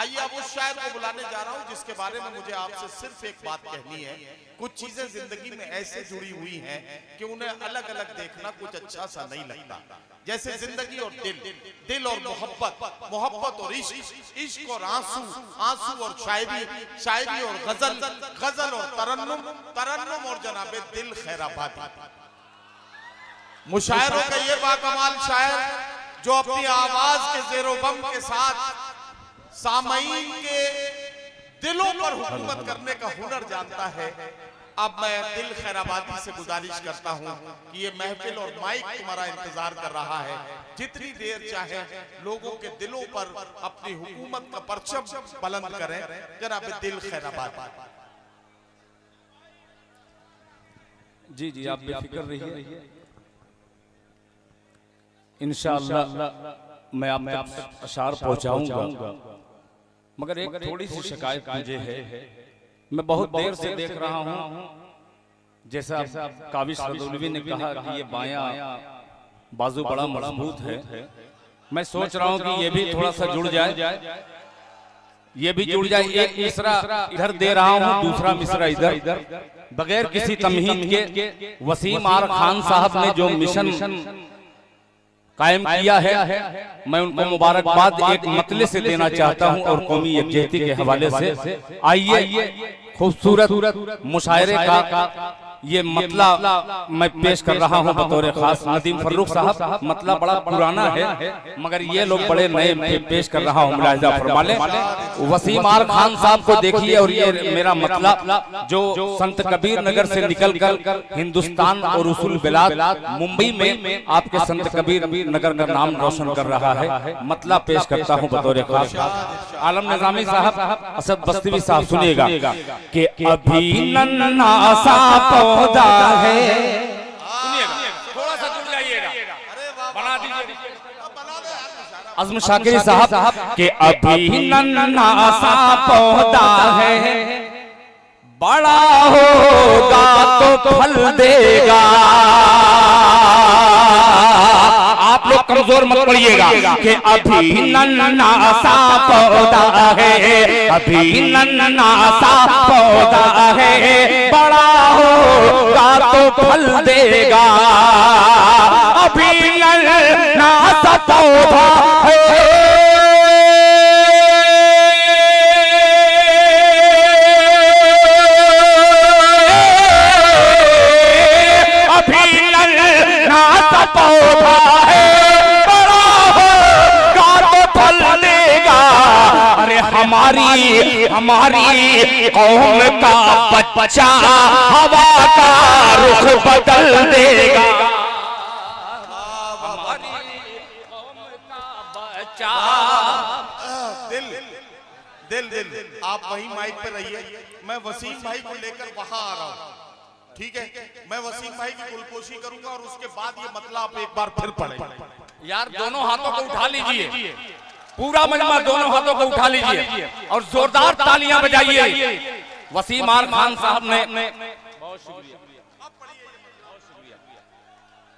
आइए अब उस शायर को बुलाने जा रहा हूं जिसके बारे में मुझे आपसे सिर्फ एक बात कहनी है। कुछ चीजें जिंदगी में ऐसे जुड़ी हुई हैं कि उन्हें अलग अलग देखना कुछ अच्छा सा नहीं लगता। जैसे जिंदगी और दिल और मोहब्बत, मोहब्बत और इश्क, इश्क और आंसू, आंसू और शायरी, शायरी और गजल, गजल और तरन्नुम, तरन्नुम और जनाबे दिल खैराबादी। मुशायरों का ये बाकमाल शायर जो अपनी आवाज के जेरो बम के साथ सामईन के दिलों पर हुकूमत करने का हुनर जानता है। अब मैं दिल खैराबादी से गुजारिश करता हूं कि ये महफिल और माइक तुम्हारा इंतजार कर रहा है। जितनी देर चाहे लोगों के दिलों पर अपनी हुकूमत का परचम बुलंद करें। जनाब दिल खैराबादी। जी जी आप बेफिक्र रहिए, इंशाअल्लाह मैं आप तक अशार पहुंचाऊंगा। मगर एक थोड़ी सी शिकायत मुझे है, मैं बहुत देर से देख रहा हूं, जैसा काबिश रदौलवी ने कहा कि ये बायां बाजू बड़ा मजबूत है। मैं सोच रहा हूं कि ये भी थोड़ा सा जुड़ जाए, ये भी जुड़ जाए। एक मिसरा इधर दे रहा हूं, दूसरा मिसरा इधर, बगैर किसी तमहीद के वसीम आर खान साहब ने जो मिशन कायम किया है, मैं उनको मुबारकबाद एक मतले से देना चाहता हूं और कौमी यकजहती के हवाले से। आइए खूबसूरत मुशायरे का ये मतला मैं पेश कर रहा हूं बतौर खास। नदीम फर्रुख साहब, मतला बड़ा पुराना है मगर ये लोग बड़े नए पेश कर रहा हूं, मुलाहिजा फरमा लें। वसीम आर खान साहब को देखिए और ये मेरा मतला जो संत कबीर नगर से निकलकर हिंदुस्तान और उसूल बिलाद मुंबई में आपके संत कबीर नगर का नाम रोशन कर रहा है। मतला पेश करता हूं बतौर खास। आलम निजामी साहब, असद बस्तीवी साहब सुनिएगा कि अभी नन्ना सा पौधा है, सुनिएगा थोड़ा सा जुड़ जाइएगा, बना दीजिए। अज़्म शाकिरी साहब के अभी नन्ना सा पौधा है, बड़ा होगा तो फल देगा। आप लोग कमजोर मत पड़िएगा कि अभी नन्ना सा पौधा है, अभी नन्ना सा पौधा है, बड़ा होगा तो फल देगा। अभी नन्ना सा पौधा है, हमारी कौम का बच्चा हवा का रुख बदल देगा। हमारी कौम का बच्चा दिल आप वही माइक पे रहिए, मैं वसीम भाई को लेकर वहां आ रहा हूं, ठीक है? मैं वसीम भाई की कुलपोशी करूंगा और उसके बाद ये मतला आप एक बार फिर पढ़ें। यार दोनों हाथों को उठा लीजिए, पूरा मजमा दोनों हाथों को उठा लीजिए और जोरदार तालियां बजाइए। वसीम आर खान साहब ने बहुत शुक्रिया,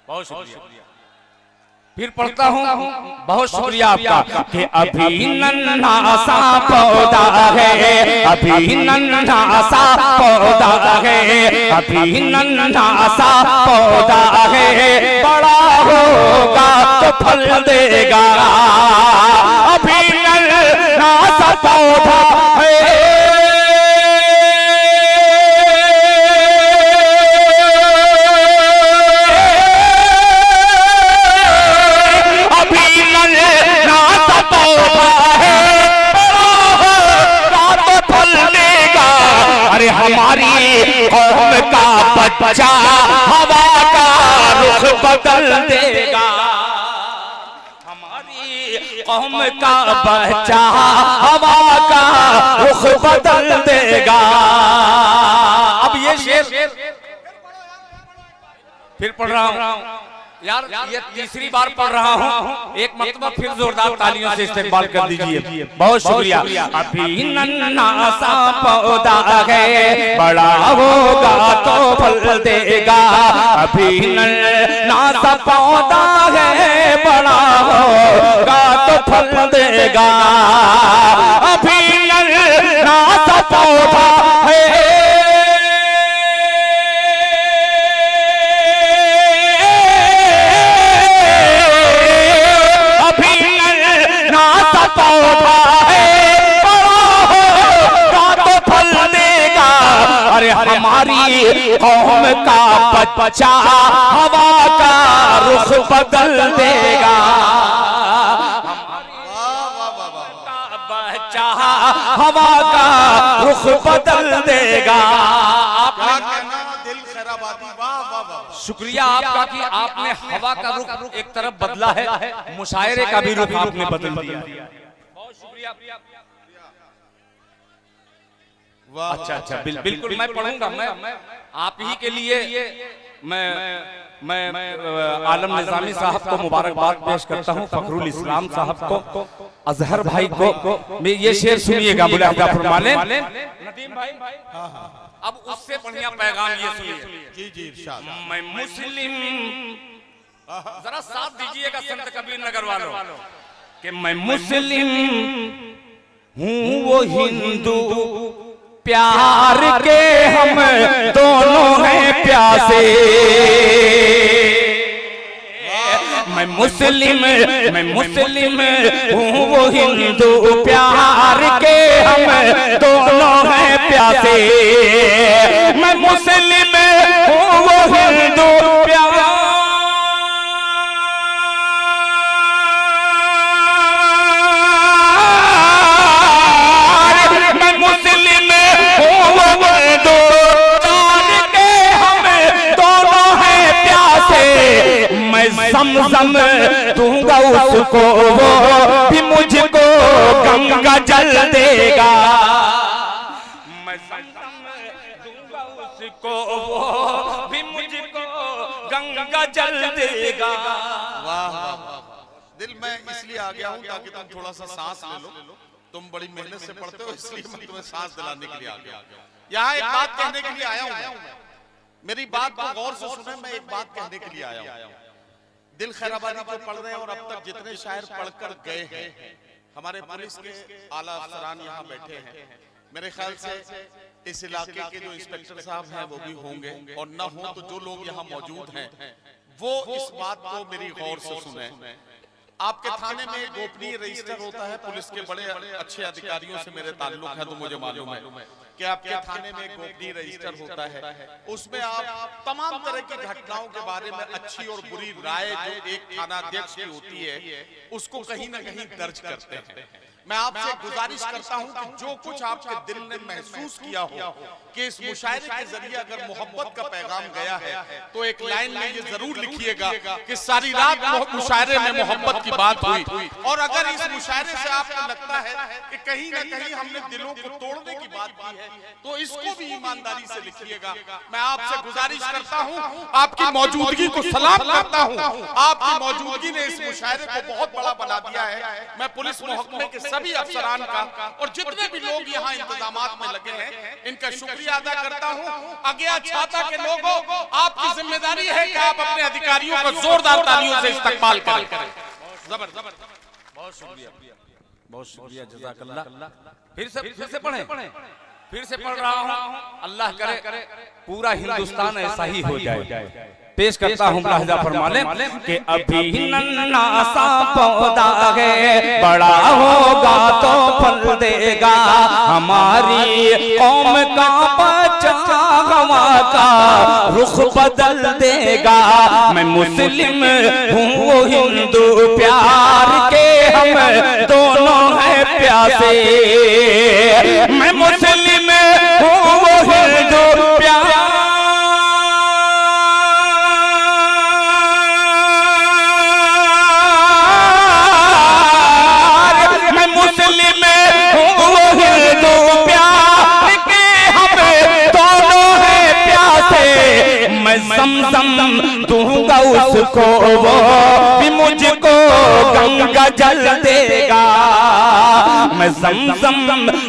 बहुत शुक्रिया। फिर पढ़ता हूँ, बहुत शुक्रिया आपका कि अभी नन्हा सा पौधा है, अभी नन्हा सा पौधा है, अभी नन्हा सा पौधा है, बड़ा होगा तो फल देगा। अभी नन्हा सा पौधा है, हमारी कौम का बच्चा हवा का रुख बदल देगा। हमारी कौम का बच्चा हवा का रुख बदल देगा। अब ये शेर फिर पढ़ रहा हूँ यार, ये तीसरी बार पढ़ रहा हूँ, एक मरतबा फिर जोरदार तालियों से इस्तेमाल कर दीजिए। बहुत शुक्रिया। अभी नन्हा सा पौधा है, बड़ा होगा तो फल देगा। अभी नन्हा सा पौधा है, बड़ा होगा तो फल देगा। अभी कौम का बच्चा हवा का रुख बदल देगा। बच्चा हवा का रुख बदल देगा। क्या कहना, दिल खैराबादी, वाह वाह वाह। शुक्रिया आपका कि आपने हवा का रुख एक तरफ बदला है, मुशायरे का भी रुख आपने बदल दिया। बहुत शुक्रिया। अच्छा अच्छा, बिल्कुल मैं पढ़ूंगा। मैं आप ही के लिए मैं आलम निजामी साहब को मुबारकबाद पेश करता हूँ, फखरुल इस्लाम साहब को, अजहर भाई को। मैं ये शेर सुनिएगा मुलाहिजा फरमाने। नदीम भाई, अब उससे बढ़िया पैगाम ये सुनिए। जी जी इरशाद। मैं मुस्लिम, जरा साथ दीजिएगा संत कबीर नगर वालों कि मैं मुस्लिम हूँ वो हिंदू, प्यार के हम दोनों हैं प्यासे। मैं मुस्लिम हूँ वो हिंदू, प्यार के हम दोनों हैं प्यासे। मैं मुस्लिम हूँ वो हिंदू, प्यार समझम दूंगा उसको, वो भी मुझको गंगा जल देगा। मैं समझम दूंगा उसको, वो भी मुझको गंगा जल देगा। वाह वाह वाह। दिल मैं इसलिए आ गया हूँ ताकि तुम थोड़ा सा सांस ले लो। तुम बड़ी मेहनत से पढ़ते हो, इसलिए मैं तुम्हें सांस दिलाने के लिए आ गया। यहाँ एक बात कहने के लिए आया हूँ। मेरी बात को गौर से सुने, मैं एक बात कहने के लिए आया हूँ। दिल खैराबादी जो पढ़ रहे हैं और अब तक जितने शायर पढ़कर गए हैं, हमारे पुलिस के आला अफसरान यहाँ बैठे हैं। मेरे ख्याल से इस इलाके के जो इंस्पेक्टर साहब हैं वो भी होंगे, और न हो तो जो लोग यहाँ मौजूद हैं वो इस बात को मेरी गौर से सुने। आपके थाने में एक गोपनीय रजिस्टर होता है, पुलिस के बड़े अच्छे अधिकारियों से मेरे ताल्लुक है तो मुझे मालूम है कि आपके थाने में एक गोपनीय रजिस्टर होता है। उसमें आप तमाम तरह की घटनाओं के बारे में अच्छी और बुरी राय जो एक थानाध्यक्ष की होती है उसको कहीं ना कहीं दर्ज करते हैं। मैं आपसे गुजारिश करता हूं कि जो कुछ आपके दिल ने महसूस किया हो कि इस मुशायरे के जरिए अगर मोहब्बत का पैगाम गया है तो एक लाइन में ये जरूर लिखिएगा कि सारी रात मुशायरे में मोहब्बत की बात हुई। और अगर इस मुशायरे से आपको लगता है कि कहीं ना कहीं हमने दिलों को तोड़ने की बात की है तो इसको भी ईमानदारी से लिखिएगा। मैं आपसे गुजारिश करता हूं, आपकी मौजूदगी को सलाम करता हूं। आपकी मौजूदगी ने इस मुशायरे को बहुत बड़ा बना दिया है। मैं पुलिस महकमे के सभी अफसरान का और जितने भी लोग यहाँ इंतजामात में लगे हैं इनका शुक्रिया अदा करता हूँ। अज्ञा छाता के लोगों, आपकी जिम्मेदारी है कि आप अपने अधिकारियों को जोरदार तालियों से इस्तकबाल करें। जबरदस्त, बहुत शुक्रिया, बहुत शुक्रिया, जज़ाकल्लाह। फिर से पढ़ें, फिर से पढ़ रहा हूँ। अल्लाह करे पूरा हिंदुस्तान ऐसा ही हो जाए। पेश करता हूँ मुलाहिजा फरमाने कि अभी नन्हा सा पौधा है, बड़ा होगा तो फल देगा। हमारी कौम का बच्चा हवा का रुख बदल देगा। मैं मुस्लिम हूँ वो हिंदू, प्यार के हम दोनों हैं प्यासे। मैं मुस्लिम हूँ वो हिंदू, प्यार समझम दूंगा उसको, वो भी मुझको गंगा जल देगा। मैं समझम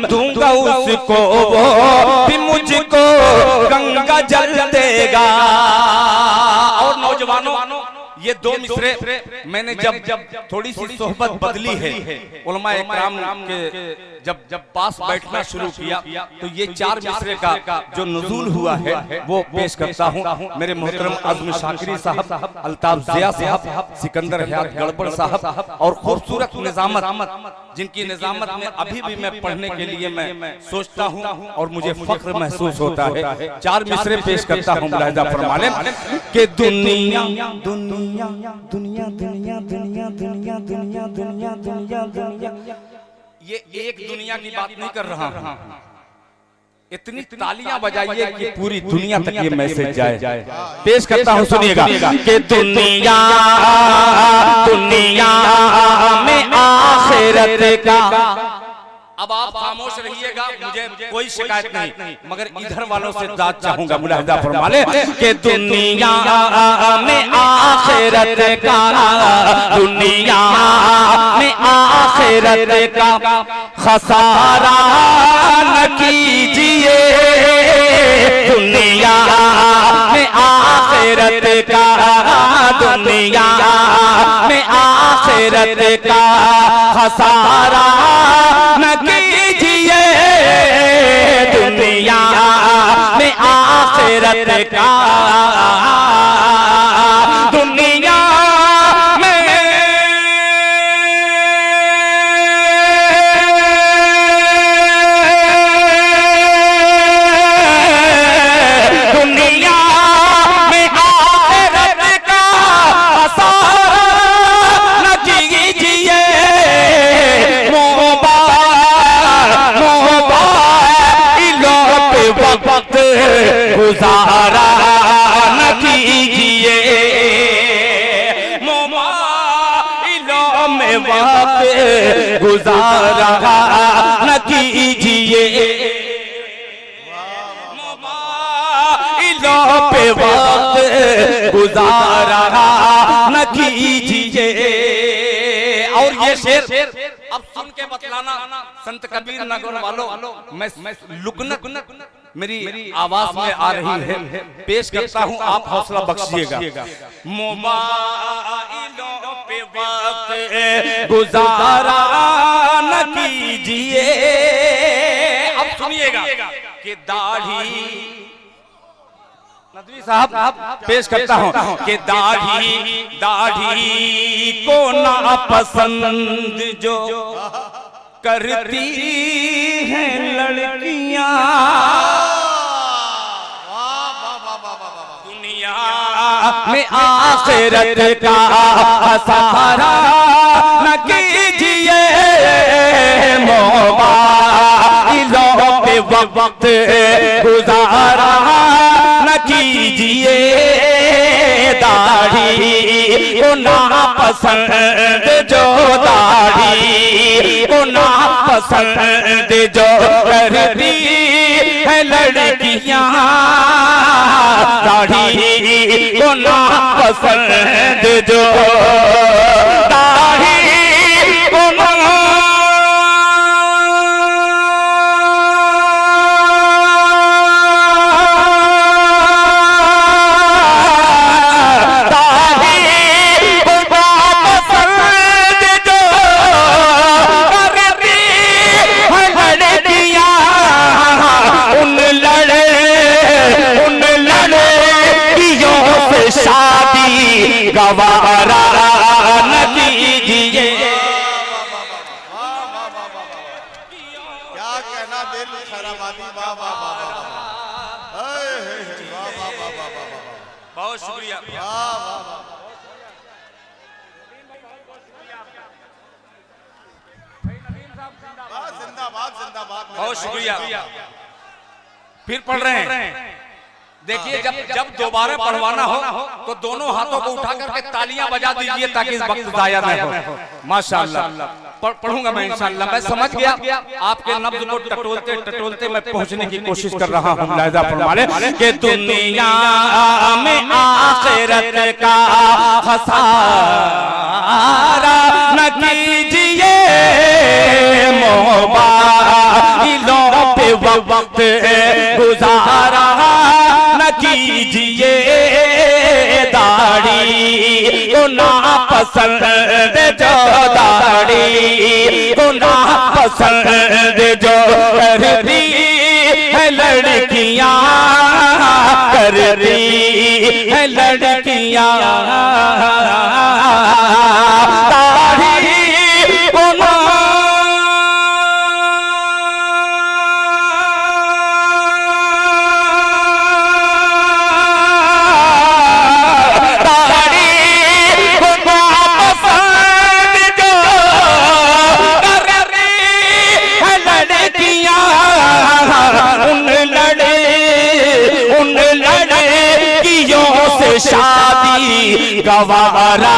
दूंगा उसको, वो भी मुझको गंगा जल देगा। और नौजवानों ये दो मिसरे मैंने जब थोड़ी सी सोहबत बदली है उलमा इकराम के जब पास बैठना शुरू किया तो ये चार मिसरे का जो नुज़ूल हुआ है वो पेश करता हूँ। मेरे मोहतरम आज़म शाकिरी साहब, अल्ताफ ज़िया साहब, सिकंदर हयात गड़बड़ साहब और खूबसूरत निज़ामत जिनकी निज़ामत में अभी भी मैं पढ़ने के लिए मैं सोचता हूँ और मुझे फख्र महसूस होता है। चार मिसरे पेश करता हूँ, मुलाहिज़ा फरमा लें कि दुनिया दुनिया दुनिया दुनिया दुनिया दुनिया दुनिया दुनिया दुनिया दुनिया, ये एक दुनिया की बात नहीं कर रहा हूँ। इतनी तालियां बजाइए कि पूरी दुनिया तक ये मैसेज जाए। पेश करता हूँ, सुनिएगा कि दुनिया दुनिया में आखिरत का। अब आप खामोश रहिएगा, मुझे कोई शिकायत नहीं, मगर इधर वालों से दाद चाहूंगा, मुलाहिज़ा फरमा ले कि दुनिया में आखिरत का, दुनिया में आखिरत का खसारा न कीजिए, दुनिया में आखिरत का, दुनिया में आखिरत का खसारा न कीजिए, दुनिया में आखिरत का, दुनिया में दुनिया में आखिरत का खसारा न कीजिए, वक्त गुजारा न कीजिए, मोबाइलों में वक्त गुजारा न कीजिए, मोबाइलों पे वक्त गुजारा न कीजिए। और ये शेर अब सुन के बतलाना संत कबीर नगर वालों, मैं लुकनक मेरी आवाज में आ रही है, पेश करता हूँ, आप हौसला बख्शिएगा। मोबाइलों पे वक्त गुजारा न कीजिए। अब सुनिएगा कि दाढ़ी, नदवी साहब पेश करता हूँ कि दाढ़ी को नापसंद जो करती हैं लड़कियां, दुनिया में आखिरत का सहारा न कीजिए, मोबाइलों पे वक्त गुजारा न कीजिए, दाढ़ी को नापसंद जो, दाढ़ी को नापसंद जो करती है लड़कियां, दाढ़ी को नापसंद जो, दाढ़ी को गवारा न कीजिए। क्या कहना दिल खराबादी, वाह वाह वाह वाह, बहुत शुक्रिया। जिंदाबाद जिंदाबाद, बहुत शुक्रिया। फिर पढ़ रहे हैं, देखिए जब दोबारा पढ़वाना हो तो दोनों हाथों को उठा करके तालियां बजा दीजिए ताकि इस वक्त जाया न हो। माशाअल्लाह पढ़ूंगा मैं इंशाअल्लाह। मैं समझ गया आपके नब्ज को टटोलते टटोलते मैं पहुंचने की कोशिश कर रहा हूं। मुलाहिज़ा फरमा लें कि दुनिया में आखिरत का खसारा न कीजिए, मोबाइलों पे वक्त गुजारा न कीजिए, दाढ़ी पसंद जो दाढ़ी को ना पसंद जो करती है लड़कियां, करती है लड़कियां, दाढ़ी को ना शादी गवारा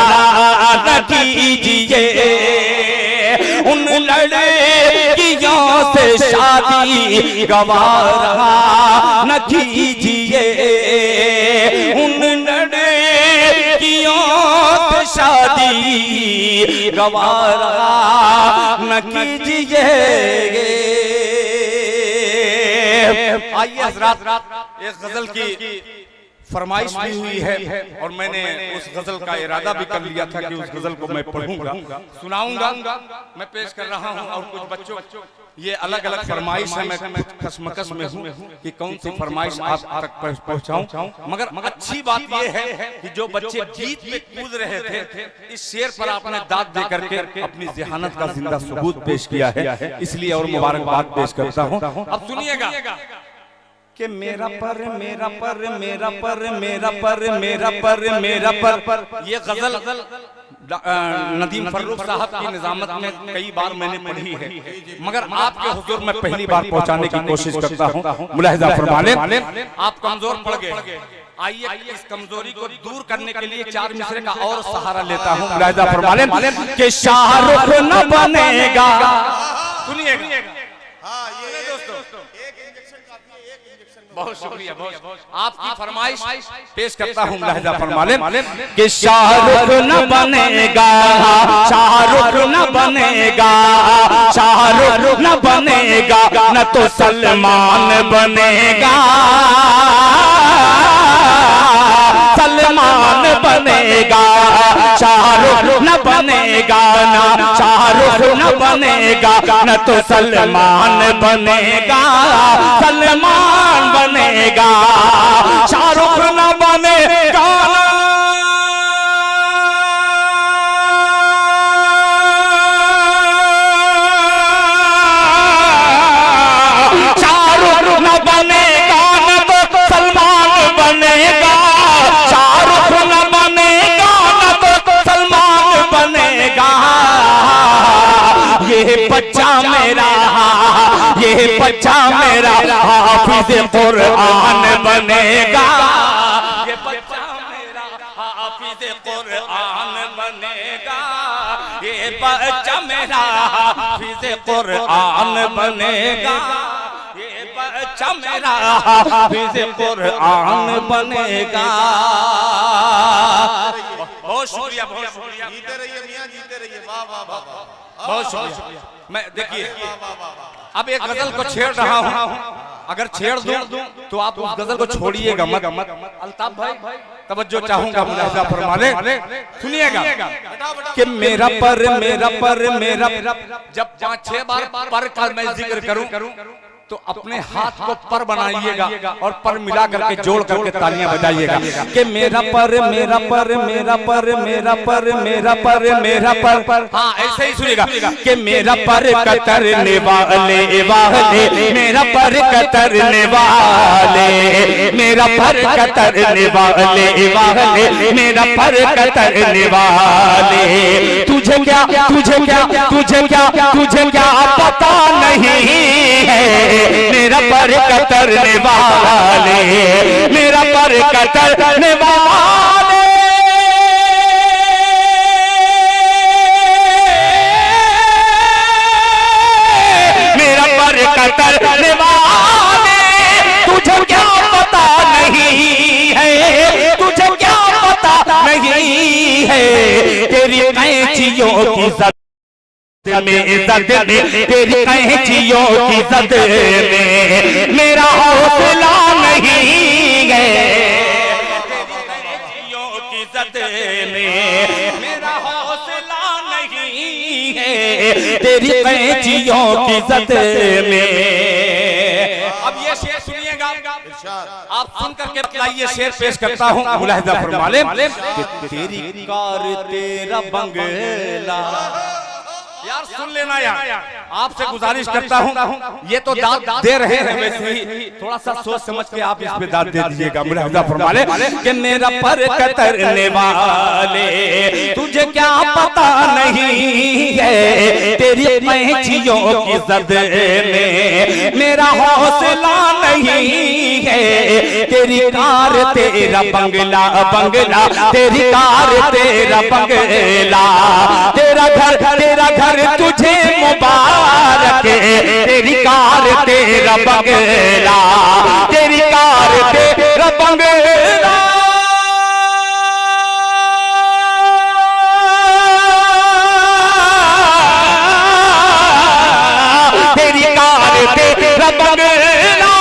न कीजिए, उन लड़कियों से शादी गवारा न कीजिए, उन लड़कियों से शादी गवारा न कीजिए। आइए हज़रात, एक गजल की फरमाइश भी हुई है और मैंने उस गजल का इरादा भी कर लिया था कि उस गजल को मैं पढ़ूंगा, सुनाऊंगा। मैं पेश कर रहा हूं और कुछ बच्चों, ये अलग अलग फरमाइश है, मैं कसमकस में हूं कि कौन सी फरमाइश आप तक पहुंचाऊं। मगर अच्छी बात ये है कि जो बच्चे गीत में कूद रहे थे, इस शेर पर आपने दाद दे करके अपनी ज़हानत का जिंदा सबूत पेश किया है, इसलिए और मुबारकबाद पेश करता हूं। अब सुनिएगा कि मेरा पर मेरा पर मेरा पर मेरा पर मेरा पर मेरा पर, ये गजल नदीम फर्रुख साहब की निजामत में कई बार मैंने पढ़ी है, मगर आपके हुजूर में पहली बार पहुंचाने की कोशिश करता हूं। मुलाहिजा फरमा लें, आप कमजोर पड़ गए, आइए इस कमजोरी को दूर करने के लिए चार मिसरे का और सहारा लेता हूं। मुलाहिजा फरमा लें कि शाहरुख न बनेगा, सुनिएगा। बहुत शुक्रिया, आपकी फरमाइश पेश करता हूँ। लहजा फरमा लें कि शाहरुख न बनेगा, शाहरुख न बनेगा, शाहरुख न बनेगा, न तो सलमान बनेगा, सलमान बनेगा, शाहरुख न बनेगा, ना शाहरुख न बनेगा, न तो सलमान बनेगा, सलमान बनेगा, शाहरुख न बनेगा, शाहरुख न बनेगा, न तो सलमान बनेगा, शाहरुख न बनेगा, न तो सलमान बनेगा। ये बच्चा मेरा, ये बच्चा मेरा हाफिज़ कुरआन बनेगा, ये बच्चा मेरा हाफिज़ कुरआन बनेगा, ये बच्चा मेरा हाफिज़ कुरआन बनेगा, ये बच्चा मेरा हाफिज़ कुरआन बनेगा। बहुत शुक्रिया, बहुत शुक्रिया, जीते रहिए मियां, जीते रहिए, वाह वाह वाह, बहुत शुक्रिया। मैं देखिए अब एक गजल को छेड़ रहा हूँ, अगर छेड़ दूं तो आप उस गजल को छोड़िएगा मत। अल्ताफ भाई तवज्जो चाहूंगा, मुलाहिजा फरमा लें, सुनिएगा कि मेरा पर मेरा पर मेरा, जब 5-6 बार पर का मैं जिक्र करूं तो अपने हाथ को पर बनाइएगा और पर मिला करके जोड़ करके तालियां बजाइएगा कि मेरा पर मेरा पर मेरा पर मेरा पर मेरा पर मेरा पर। हाँ ऐसे ही सुनिएगा कि मेरा पर कतरने वाले वाले, मेरा पर कतरने वाले, मेरा पर कतरने वाले वाले, मेरा पर कतरने वाले। तुझे क्या तुझे क्या तुझे क्या तुझे क्या पता नहीं है, मेरा पर कतरने वाले, मेरा पर कतरने वाले, मेरा पर कतरने वाले। तुझे क्या पता नहीं है, तुझे क्या पता नहीं है, तेरी कैंचियों की में इज्जत में, तेरी कैंचियों की इज्जत में मेरा हौसला नहीं है, तेरी कैंचियों की इज्जत में मेरा है तेरी कैंचियों की जद में। अब ये शेर सुनिएगा, आप सुन करके बताइए। शेर पेश करता हूँ, मुलाहिजा फरमा लें। तेरी कार तेरा बंगला, यार सुन लेना यार, आपसे गुजारिश करता हूँ। ये तो दाद दे रहे हैं, वैसे ही थोड़ा सा सोच समझ के आप इस पे दाद दे दीजिएगा। मुलाहिजा फरमा ले कि मेरा पर कतरने वाले तुझे क्या पता नहीं है तेरी कैंचियों की जद में मेरा हौसला नहीं है तेरी कार तेरा बंगला, बंगला तेरी कार तेरा बंगला, तेरा घर तुझे मुबारक, तेरी कार तेरा बंगला, तेरी कार तेरा बंगला। तेरी कार तेरा बंगला,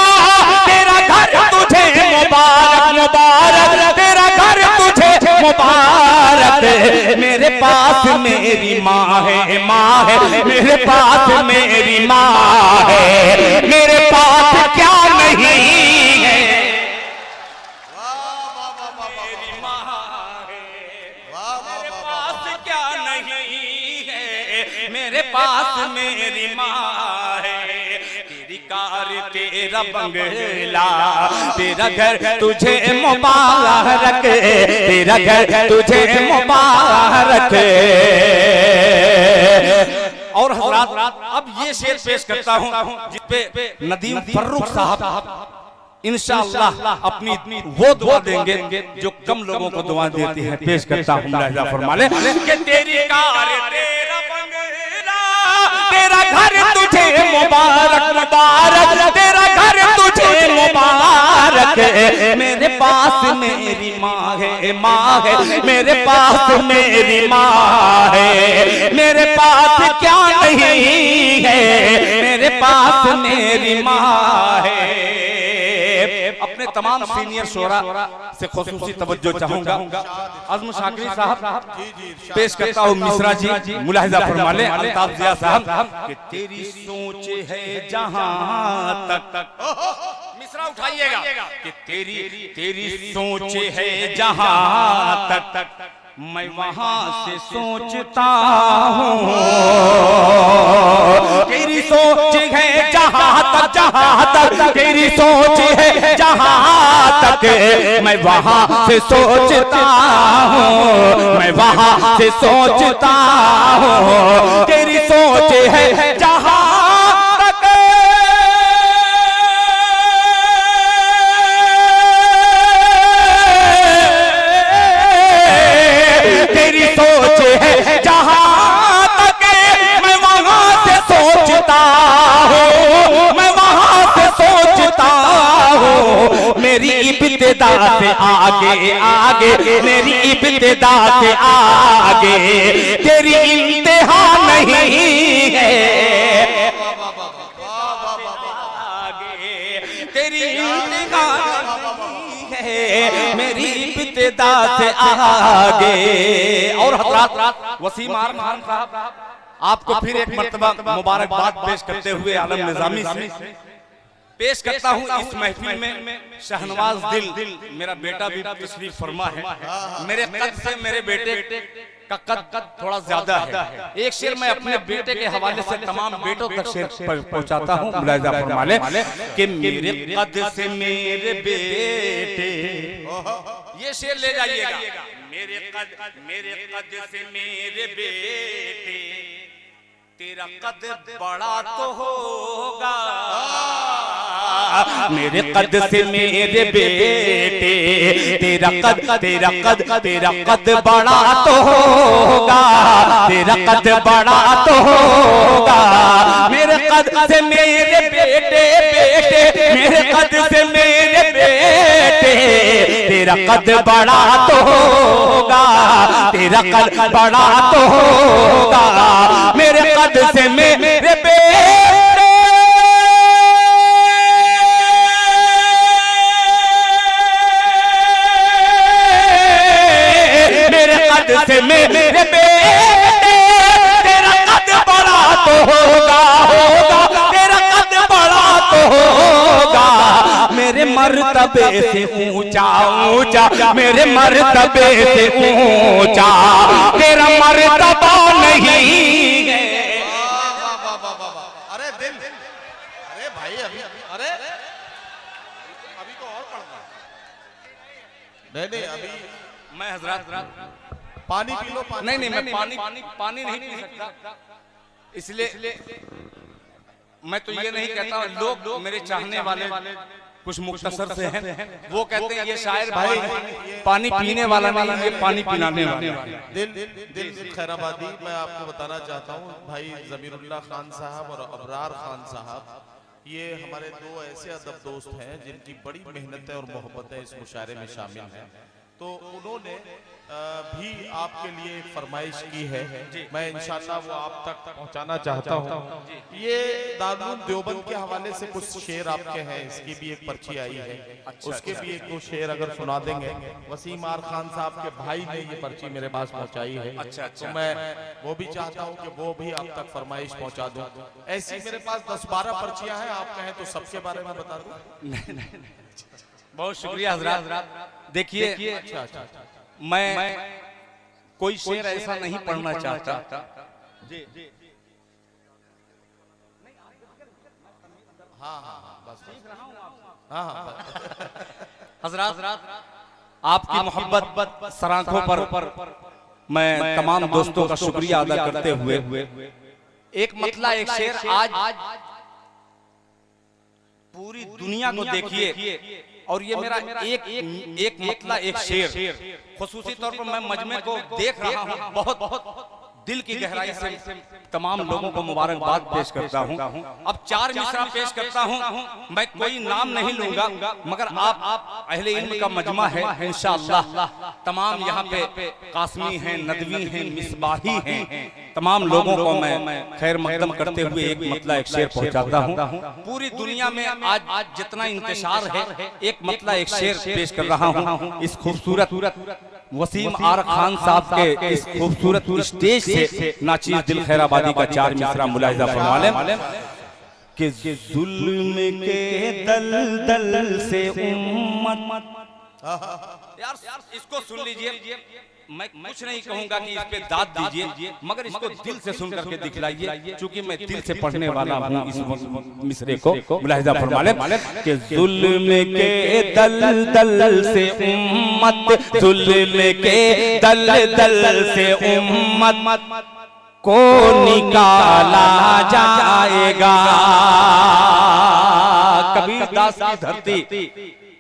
तेरा घर तुझे मुबारक, मुबारक तेरा घर तुझे मुबारक। मेरे पास मेरी माँ है, माँ है मेरे पास मेरी माँ है, मेरे पास क्या नहीं है मेरी माँ है, मेरे पास क्या नहीं है मेरे पास मेरी माँ है। तेरी कार तेरा बंगला, तेरा घर तुझे मुबारक, तेरा घर तुझे मुबारक। और हज़रात अब ये शेर पेश करता हूँ जिसपे नदीम फर्रुख साहब इंशाअल्लाह अपनी वो दुआ देंगे जो कम लोगों को दुआ देती है। पेश करता हूँ, मुलाहिजा फरमा ले कि तेरी कार तेरा बंगला, तेरा घर तुझे मुबारक, मुबारक तेरा घर तुझे मुबारक। मेरे पास मेरी माँ है, माँ है मेरे पास मेरी माँ है, मेरे पास क्या नहीं है मेरे पास मेरी माँ है। अपने तमाम सीनियर शोरा से खुसूसी तवज्जो चाहूंगा। आज़म शाकिरी साहब पेश करता हूँ मिश्रा जी, मुलाहिजा फरमा लें। अल्ताफ जिया साहब कि तेरी सोच है जहां तक, मिश्रा उठाइएगा कि तेरी सोच है जहां तक मैं वहां से सोचता हूँ। तेरी सोच है जहां तक तेरी सोच है जहां तक मैं वहां से सोचता हूँ, मैं वहां से सोचता हूँ। तेरी सोच है जहां सोच है जहां तक मैं वहां से सोचता हूँ, मैं वहां से सोचता हूँ। मेरी इब्तिदा से आगे आगे, मेरी इब्तिदा से आगे तेरी इंतहा नहीं है, तेरी इंतहा मेरी इब्तिदा से आगे। और हज़रात वसीम आरम खान साहब आपको फिर एक मर्तबा मुबारकबाद पेश करते हुए आलम निजामी से पेश करता हूँ। इस महफिल में शहनवाज दिल मेरा बेटा भी तशरीफ फरमा है। मेरे कद से मेरे बेटे का कद थोड़ा ज्यादा है। एक शेर मैं अपने बेटे के हवाले से तमाम बेटों तक शेर पहुंचाता हूँ, मुलाहिजा फरमा ले कि मेरे कद से मेरे बेटे, ये शेर ले जाइएगा। मेरे कद से मेरे बेटे तेरा कद बड़ा तो होगा, मेरे कद से मेरे बेटे तेरा कद बड़ा तो होगा, तेरा कद बड़ा तो होगा। मेरे कद से मेरे बेटे मेरे कद से मेरे बेटे तेरा कद बड़ा तो होगा, तेरा कद बड़ा तो होगा। मेरे कद से मेरे बेटे मेरे कद से मेरे बेटे तेरा कद मर्तबे से ऊंचा ऊंचा, मेरे मर्तबे से ऊंचा तेरा मर्तबा नहीं है। अरे दिल, अरे भाई अभी अरे अभी तो और पढ़ना। नहीं अभी मैं हजरत पानी पी लो। पानी नहीं मैं पानी नहीं पी सकता, इसलिए मैं तो ये नहीं कहता। लोग मेरे चाहने वाले कुछ मुख्तसर से हैं, वो कहते हैं ये शायर भाई पानी पीने वाला नहीं, ये पानी पिलाने वाला। दिल खैराबादी, मैं आपको बताना चाहता हूँ भाई जमीरुल्लाह खान साहब और अबरार खान साहब, ये हमारे दो ऐसे अदब दोस्त हैं जिनकी बड़ी मेहनतें और मोहब्बतें इस मुशायरे में शामिल हैं। तो उन्होंने भी आपके लिए फरमाइश की है, मैं इंशाल्लाह वो आप तक पहुंचाना चाहता हूं। ये दारुल देवबंद के हवाले से कुछ शेर आपके हैं, इसकी भी एक पर्ची आई है, उसके भी एक दो शेर अगर सुना देंगे। वसीम आर खान साहब के भाई ने ये पर्ची मेरे पास पहुंचाई है। तो मैं वो भी चाहता हूं कि वो भी आप तक फरमाइश पहुंचा दूं। ऐसी मेरे पास 10-12 पर्चियां हैं, आप कहें तो सबके बारे में बता दूं। बहुत शुक्रिया हजरत। देखिए अच्छा, मैं कोई शेर ऐसा नहीं पढ़ना चाहता जी। हाँ हजरत, आपकी मोहब्बत सराखों पर मैं तमाम दोस्तों का शुक्रिया अदा करते हुए एक मतला एक शेर आज पूरी दुनिया को देखिए, और ये मेरा एक मतला एक शेर, खुसूसी तौर पर मैं मजमे को देख रहा हूँ, बहुत दिल की गहराई से तमाम लोगों को मुबारकबाद पेश करता हूँ। अब 4 मिसरा पेश करता हूँ, मैं कोई नाम नहीं लूंगा, मगर आप अहले इल्म का मजमा है इंशाअल्लाह। तमाम यहाँ पे कासमी हैं, नदवी हैं, मिसबाही हैं, तमाम लोगों को मैं खैर मकदम करते हुए एक मतला एक शेर पहुँचाता हूँ। पूरी दुनिया में आज जितना इंतशार है, एक मतला एक शेर पेश कर रहा हूँ। इस खूबसूरत वसीम आर खान साहब के इस खूबसूरत स्टेज से नाचीज दिल खैराबादी का 4 मिसरा मुलाहिजा फरमा लें कि जुल्म के दलदल से उम्मत। यार इसको सुन लीजिए, मैं कुछ नहीं कहूंगा कि इस पे दाद दीजिए, मगर इसको दिल से सुन करके दिखलाइए, क्योंकि मैं दिल से पढ़ने वाला हूँ। इस मिसरे को मुलाहिजा फरमा लें कि जुल्म के दलदल से उम्मत, जुल्म के दलदल से उम्मत को निकाला जाएगा। कबीर दास की धरती,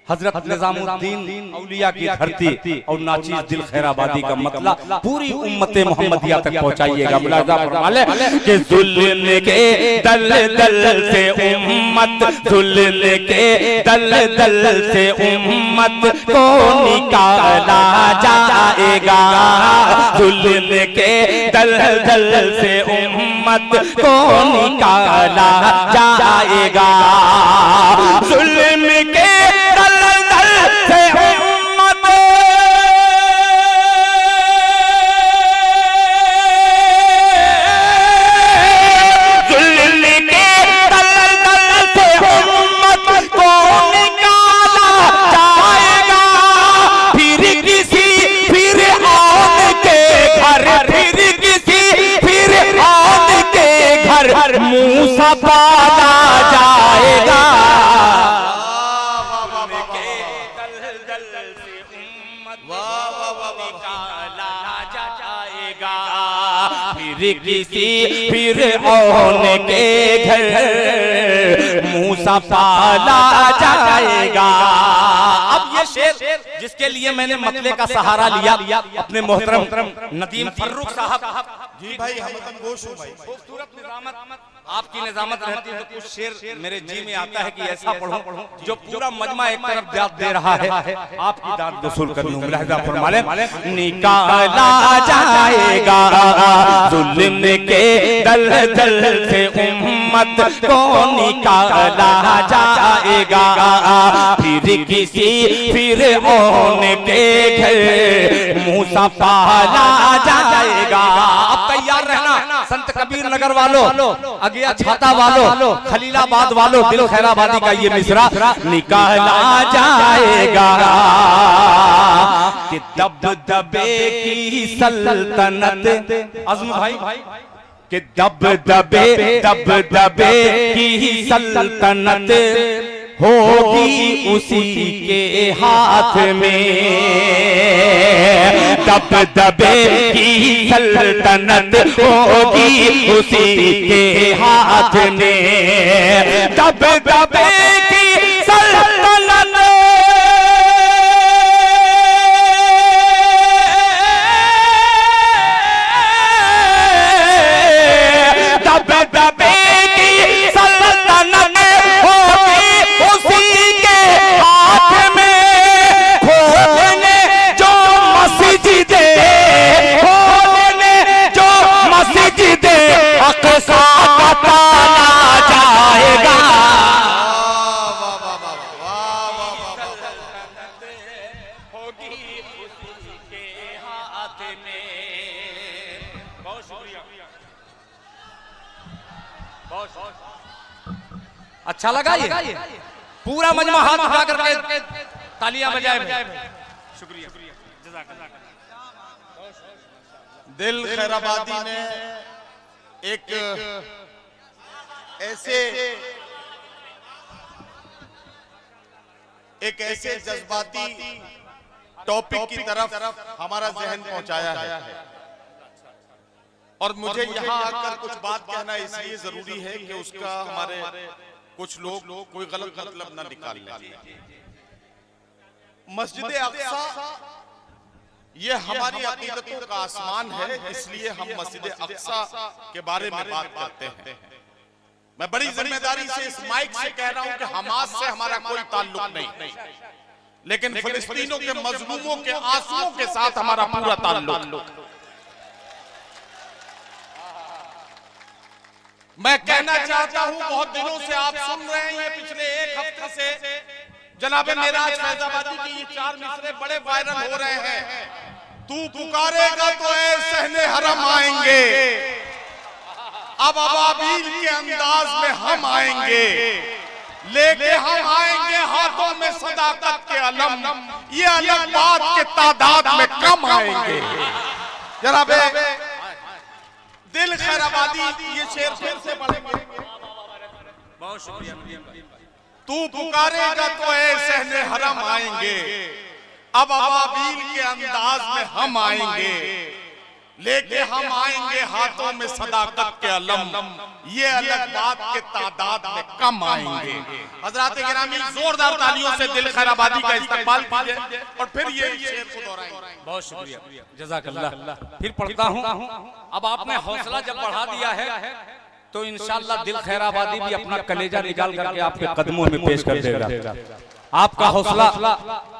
हजरत निजामुद्दीन औलिया की धरती और नाचीज दिल खैराबादी का मतला पूरी उम्मते मोहम्मदिया तक पहुंचाइएगा। मुलाहिजा फरमा लें कि जुल्म के दलदल से उम्मत, जुल्म के दलदल से उम्मत को निकाला जाएगा। जुल्म के दलदल से उम्मत को निकाला जाएगा। जुल्म के मूसा पाला जाएगा। फिर किसी फिर औन के घर मूसा पाला जाएगा। अब ये शेर जिसके लिए मैंने मतले का सहारा लिया, अपने मोहतरम नदीम फर्रुख साहब जी भाई, हम गोश हूं भाई। खूबसूरत निजामत, आपकी निजामत रहती है तो कुछ शेर मेरे जी में आता है कि ऐसा पढ़ूं जो पूरा मजमा एक तरफ दाद दे रहा है, आपकी दाद वसूल कर लूं। मुलाहिजा फरमा लें, निकाला जाएगा जुल्म के दलदल से उम्मत को निकाला जाएगा। फिर किसी फिर औन के घर मूसा पाला जाएगा। अब तैयार रहना, संत कबीर नगर वालों, अगिया छाता वालों, खलीलाबाद वालों, दिल खैराबादी का ये मिसरा निकाला जाएगा कि दबदबे की सल्तनत, आज़म भाई कि दबदबे की सल्तनत होगी उसी के हाथ में, दबदबे की सल्तनत होगी उसी के हाथ में, दबदबे की सल्तनत अच्छा लगा ये पूरा मजमा हाथ उठा करके तालियां बजाए। शुक्रिया, दिल खैराबादी ने एक ऐसे जज्बाती टॉपिक की तरफ हमारा जहन पहुंचाया है, और मुझे यहाँ आकर कुछ बात कहना इसलिए जरूरी है कि उसका हमारे कुछ लोग कोई गलत मतलब ना निकाल लें। मस्जिद अक्सा ये हमारी अकीदतों का आसमान है, इसलिए हम मस्जिद अक्सा के बारे में बात करते हैं। मैं बड़ी जिम्मेदारी से इस माइक से कह रहा हूं कि हमास से हमारा कोई ताल्लुक नहीं, लेकिन फिलिस्तीनों के मजलूमों के आंसुओं के साथ हमारा पूरा ताल्लुक। मैं कहना चाहता हूं, बहुत दिनों से आप सुन रहे हैं, ये पिछले एक हफ्ते से जनाब मेराज फैजाबादी की ये 4 मिसरे बड़े वायरल हो रहे हैं। तू पुकारेगा तो ऐ सहने हरम आएंगे, अब अबाबील के अंदाज में हम आएंगे, लेके हम आएंगे हाथों में सदाकत के अलम, ये अलग बात के तादाद में कम आएंगे। जनाब दिल खैराबादी ये शेर फिर से पढ़ेंगे। बहुत शुक्रिया। तू पुकारेगा तो ऐ सहने हरम आएंगे, अब अबाबील के अंदाज में हम आएंगे, लेके हम आएंगे हाथों में सदाकत के अलम, ये अलग बात के तादाद में कम आएंगे। हजरात गिरामी जोरदार तालियों से दिल खैराबादी का इस्तकबाल कीजिए और फिर ये शेर को दोहराएंगे। बहुत शुक्रिया, जज़ाकल्लाह। फिर पढ़ता हूँ। अब आपने हौसला जब बढ़ा दिया है तो इंशाअल्लाह दिल खैराबादी भी अपना कलेजा निकाल करके आपके कदमों में पेश कर देगा। आपका हौसला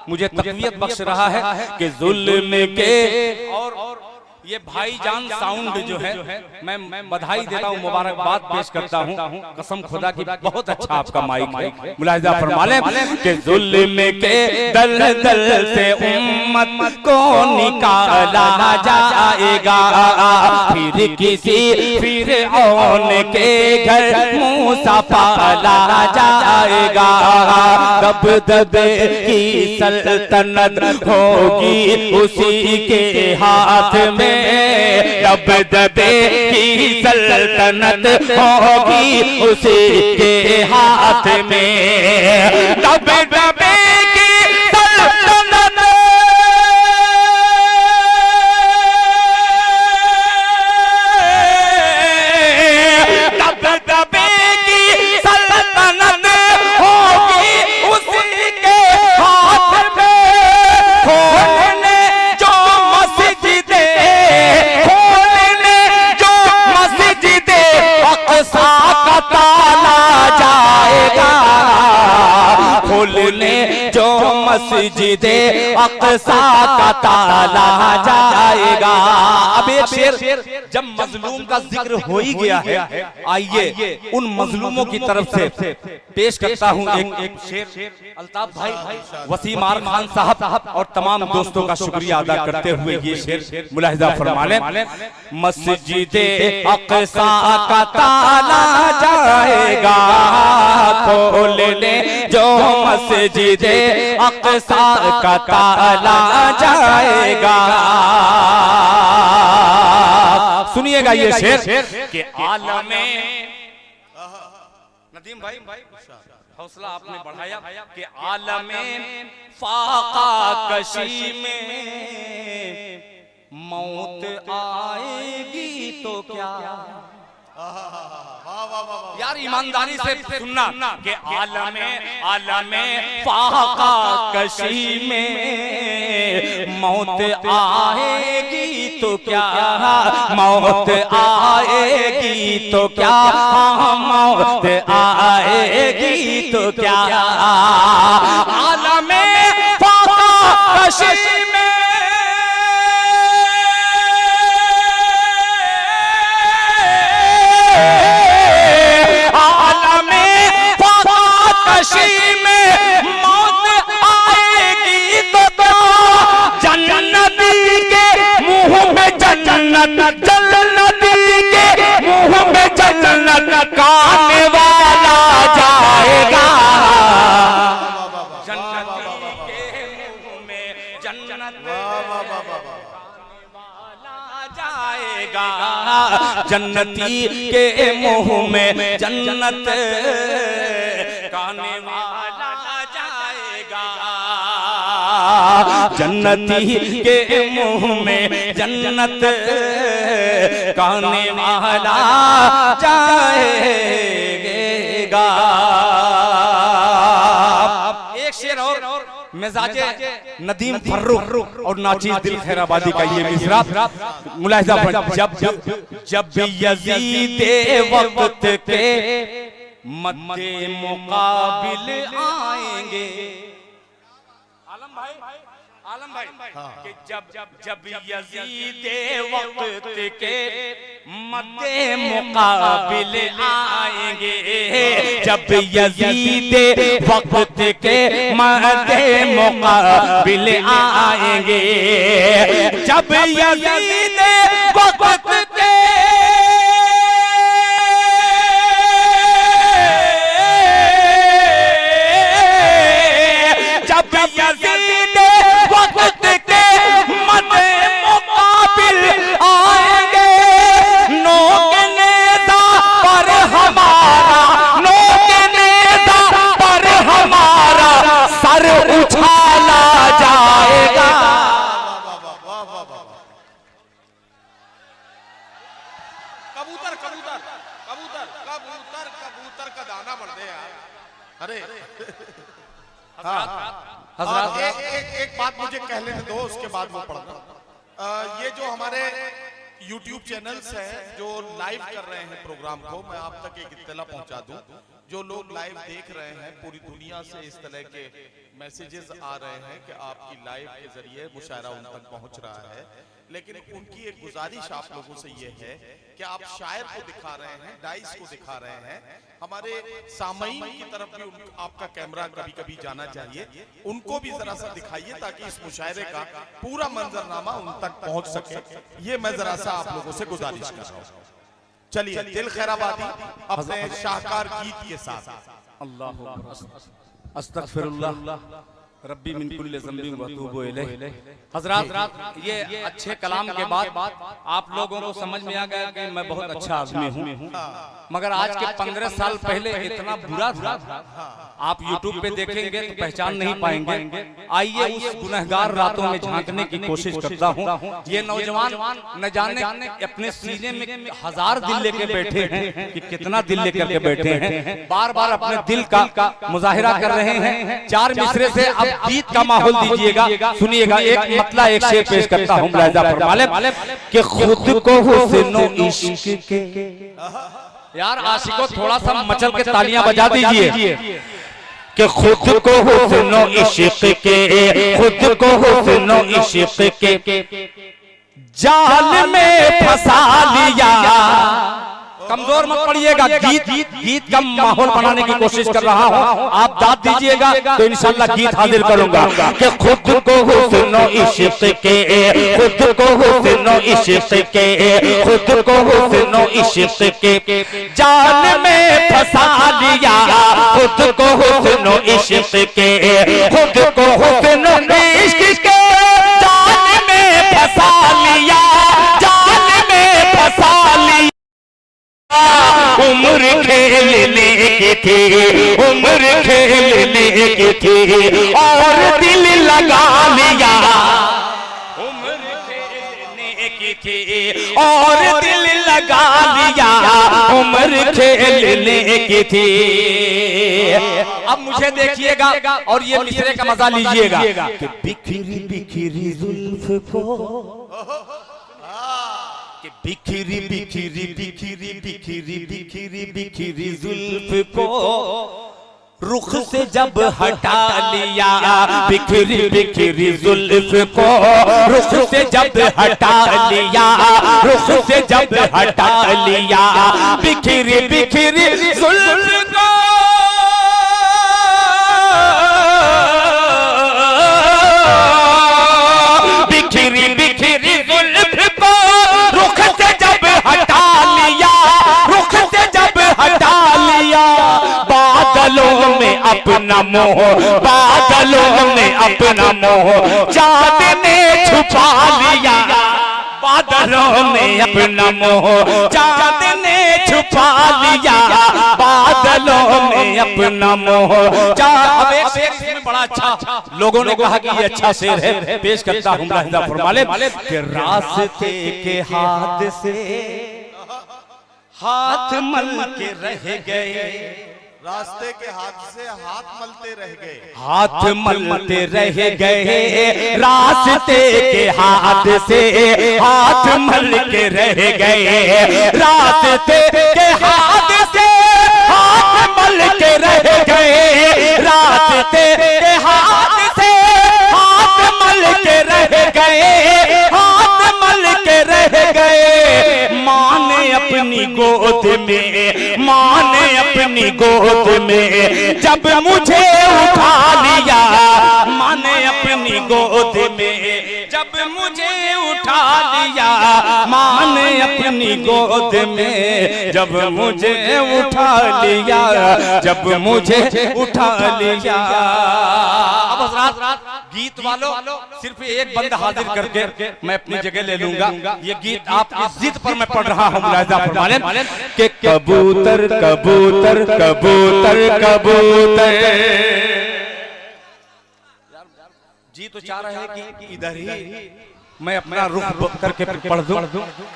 मुझे तक़वियत बख्श रहा है कि जुल्म के, और ये भाईजान साउंड जो है मैं बधाई देता हूँ, मुबारकबाद पेश करता हूँ, कसम खुदा की बहुत अच्छा आपका माइक है। मुलाहिजा फरमा लें कि जुल्म के दलदल से उम्मत को निकाला जाएगा, फिर किसी फिरऔन के घर मूसा पाला जाएगा, दबदबे की सल्तनत होगी उसी के हाथ में, दबदबे की सल्तनत होगी उसी के हाथ में, दबदबे की सल्तनत दबदबे की सल्तनत होगी उसी के हाथ में, खोलने जो मस्जिदे अक़सा का ताला जाएगा, खोलने जो मस्जिदे अक़सा का ताला जाएगा। अब एक शेर, जब मजलूम का जिक्र हो ही गया है, आइए उन मजलूमों की तरफ से पेश करता हूँ एक शेर। अल्ताफ भाई, वसीम आर खान साहब और तमाम दोस्तों का शुक्रिया अदा करते हुए ये शेर मुलाहिजा फरमा लें। मस्जिदे अक़सा का ताला जाएगा, खोल ले जो मस्जिदे अक़सा का ताला जाएगा। सुनिएगा ये शेर कि आलमे नदीम भाई हौसला आपने बढ़ाया कि आलमे फाका कशी में मौत आएगी तो क्या। यार ईमानदारी से सुनना कि आलमे फाका कशी में मौत आएगी तो क्या, मौत आएगी तो क्या, मौत आएगी तो क्या। आलमे फाका कशी में मौत आएगी तो क्या, जन्नती के मुंह में जन्नत, जन्नती के मुंह में जन्नत खाने वाला जाएगा। जन्नती के मुंह में जन्नत जाएगा, जन्नती के मुंह में जन्नत खाने वाला जाएगा। जन्नती के मुंह में जन्नत खाने वाला जाएगा। एक शेर और मिजाजे नदीम फर्रुख और नाचीज दिल खैराबादी का ये मिसरा मुलाहिजा। जब यजीद वक्त के मद्दे मुकाबिल आएंगे, आलम भाई कि जब यजीद वक्त के मद्दे मुकाबिल आएंगे, जब यजीद वक्त के मद्दे मुकाबिल आएंगे, जब यजीद वक्त के एक बात मुझे कह लेने दो, उसके बाद वो पढ़ना। ये जो हमारे YouTube चैनल्स हैं जो लाइव कर रहे हैं प्रोग्राम को, मैं आप तक एक इत्तला पहुंचा दूं। जो लोग लाइव देख रहे हैं, पूरी दुनिया से इस तरह के मैसेजेस आ रहे हैं कि आपकी लाइव के जरिए मुशायरा उन तक पहुंच रहा है, लेकिन उनकी एक गुजारिश आप लोगों से ये है कि आप शायर को दिखा रहे हैं, डाइस को दिखा रहे हैं, हमारे सामईन की तरफ भी आपका कैमरा कभी कभी जाना चाहिए, उनको भी जरा सा दिखाइए ताकि इस मुशायरे का पूरा मंजरनामा उन तक पहुंच सके। ये मैं जरा सा आप लोगों से गुजारिश कर रहा हूँ। चलिए दिल खैराबादी अपने शाहकार गीत के साथ। अल्लाह अस्तगफिरुल्लाह रब्बी मिन कुल्li ज़ंबिन व अतूबु इलैह। हज़रात, ये अच्छे कलाम के बाद आप लोगों को समझ में आ गया कि मैं बहुत अच्छा आदमी हूँ, मगर आज के 15 साल पहले इतना बुरा था। आप YouTube पे देखेंगे तो पहचान नहीं पाएंगे। आइए उस गुनहगार रातों में झांकने की कोशिश करता हूँ। ये नौजवान न जाने अपने सीने में 1000 दिल लेके बैठे हैं कि कितना दिल लेकर के बैठे हैं, बार बार अपने दिल का मुजाहिरा कर रहे हैं। 4 मिसरे से अब गीत का माहौल दीजिएगा, सुनिएगा। एक मतला एक शेर पेश करता हूँ मुलाहिजा फरमा लें कि खुद को हुस्न इश्क के, यार आशिकों थोड़ा सा मचल के तालियां बजा दीजिए कि खुद को हुस्नो इश्क के, खुद को हुस्नो इश्क के जाल में फंसा लिया। कमजोर मत पड़िएगा, गीत का माहौल बनाने की कोशिश कर रहा हूँ, आप दाद दीजिएगा तो इंशाल्लाह गीत हाजिर करूंगा। कि खुद को हुस्नो इश्क के, खुद को हुस्नो इश्क के, खुद को हुस्नो इश्क के जाल में फंसा लिया। खुद को हुस्नो इश्क के, खुद को हुस्नो इश्क के जाल में फंसा लिया, जाल में फंसा लिया। उम्र खेलने की थी, उम्र खेलने की थी और दिल लगा लिया। उम्र खेलने की थी और दिल लगा लिया, उम्र खेलने की थी। अब मुझे देखिएगा और ये मिसरे का मजा लीजिएगा। कि बिखरी बिखरी जुल्फ को, कि बिखरी बिखरी बिखरी बिखरी बिखरी बिखरी जुल्फ को रुख से जब हटा लिया। बिखरी बिखरी जुल्फ को रुख से जब हटा लिया, रुख से जब हटा लिया। बिखरी बिखरी जुल्फ को बिखरी बिखरी जुल्फ को रुख से जब हटा लिया, रुख से जब हटा लिया। बादलों में अपना मोह, बादलों में अपना मोह चाँद ने छुपा लिया। बादलों में अपना मोह चाँद ने छुपा लिया, बादलों में अपना मोह चाँद। अब एक शेर इसमें बड़ा अच्छा, लोगों ने कहा कि ये अच्छा शेर है, पेश करता हूँ मुलाहिजा फरमाले। कि रास्ते के हाथ से हाथ मल के रह गए, रास्ते के हाथ से हाथ मलते रह गए, हाथ मलते रह गए। रास्ते के हाथ से हाथ मल के रह गए, रास्ते के हाथ से हाथ मल के रह गए, रास्ते के हाथ से हाथ मल के रह गए, हाथ मल के रह गए। माँ ने अपनी गोद में, माँ ने अपनी गोद में जब मुझे उठा लिया। माँ ने अपनी गोद में जब मुझे उठा लिया, माँ ने अपनी गोद में जब मुझे उठा लिया, जब मुझे उठा लिया। अब हज़रात गीत वालों सिर्फ एक बंद हाजिर करके मैं अपनी जगह ले लूंगा। ये गीत आपकी जिद पर मैं पढ़ रहा हूँ मुलाहिजा फरमालें। कि कबूतर कबूतर कबूतर कबूतर, जी तो चाह रहे हैं कि इधर ही मैं अपना रुख करके पढ़ दूं,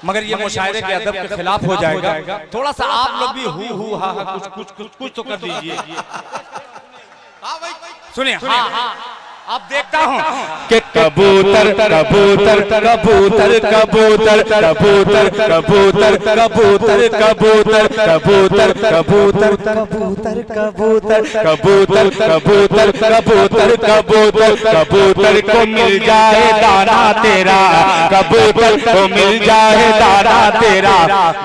मगर ये मुशायरे के अदब के खिलाफ हो जाएगा। थोड़ा सा आप लोग भी हु हा कुछ कुछ कुछ कुछ तो कर दीजिए। सुनिए, हाँ अब देखता हूँ कि कबूतर कबूतर कबूतर कबूतर कबूतर कबूतर कबूतर कबूतर कबूतर कबूतर कबूतर कबूतर कबूतर कबूतर कबूतर कबूतर कबूतर को मिल जाए दाना तेरा, कबूतर को मिल जाए दाना तेरा,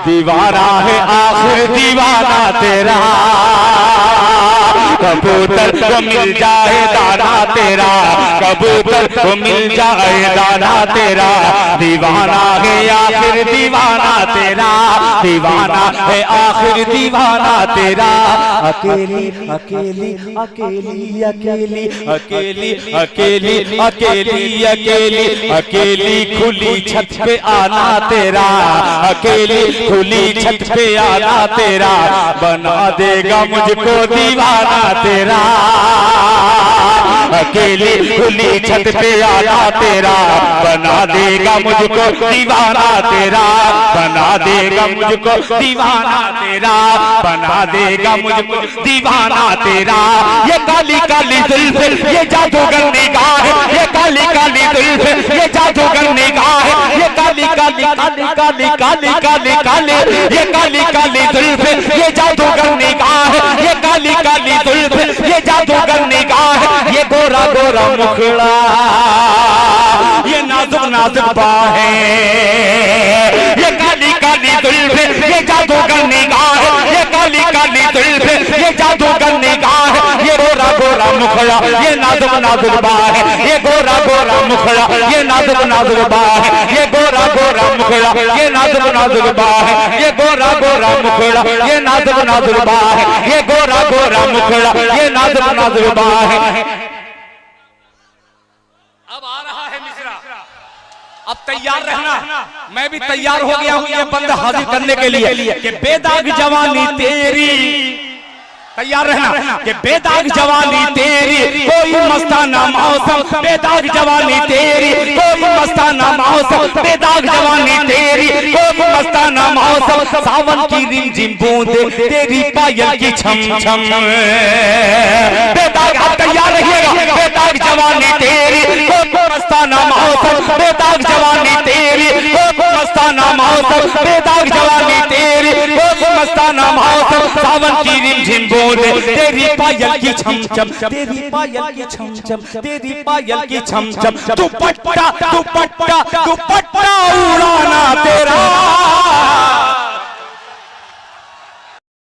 दीवाना है आखिर दीवाना तेरा। कबूतर को मिल जाए दाना तेरा, कबूतर को मिल जाए दाना तेरा, दीवाना है आखिर दीवाना तेरा, दीवाना है आखिर दीवाना तेरा। अकेली अकेली अकेली अकेली अकेली अकेली अकेली अकेली अकेली खुली छत पे आना तेरा, अकेली खुली छत पे आना तेरा, बना देगा मुझको दीवाना तेरा। अकेली खुली छत पे आना तेरा, बना देगा मुझको दीवाना तेरा, बना देगा मुझको दीवाना तेरा, बना देगा मुझको दीवाना तेरा। ये काली काली जुल्फ ये जादूगर निगाह, ये काली काली जुल्फ ये जादूगर निगाह, ये काली काली काली काली काली काली काली, ये काली काली जुल्फ ये जादूगर निगाह, ये काली काली जुल्फ ये जादूगर गोरा गोरा मुखड़ा, ये नाजुक नाजुक बाहें, ये काली काली जुल्फे, ये जादूगर निगाह, ये काली काली जुल्फे, ये जादूगर निगाह, ये गोरा गोरा मुखड़ा, ये नाजुक नाजुक बाहें, ये गोरा गोरा मुखड़ा, ये नाजुक नाजुक बाहें, ये गोरा गोरा मुखड़ा, ये नाजुक नाजुक बाहें, ये गोरा गोरा मुखड़ा, ये नाजुक नाजुक बाहें, ये गोरा गोरा मुखड़ा, ये नाजुक नाजुक बाहें। अब आ रहा है मिश्रा, अब तैयार रहना, मैं भी तैयार हो गया हूं ये बंद हाजिर करने के लिए कि बेदाग जवानी तेरी, तैयार रहना कि बेदाग जवानी तेरी, कोई मस्ताना मौसम, बेदाग जवानी तेरी, कोई मस्ताना मौसम, बेदाग जवानी तेरी, कोई मस्ताना मौसम, सावन की रिमझिम बूंदे तेरी पायल की छम छम, बेदाग, तैयार रहिएगा, बेदाग जवानी तेरी, कोई मस्ताना मौसम, बेदाग जवानी तेरी, कोई मस्ताना मौसम, बेदाग जवानी तेरी, कोई मस्ताना मौसम, सावन की रिमझिम तेरी पायल की छम छम, तेरी पायल की छम छम, तेरी पायल की छम छम, दुपट्टा दुपट्टा दुपट्टा उड़ा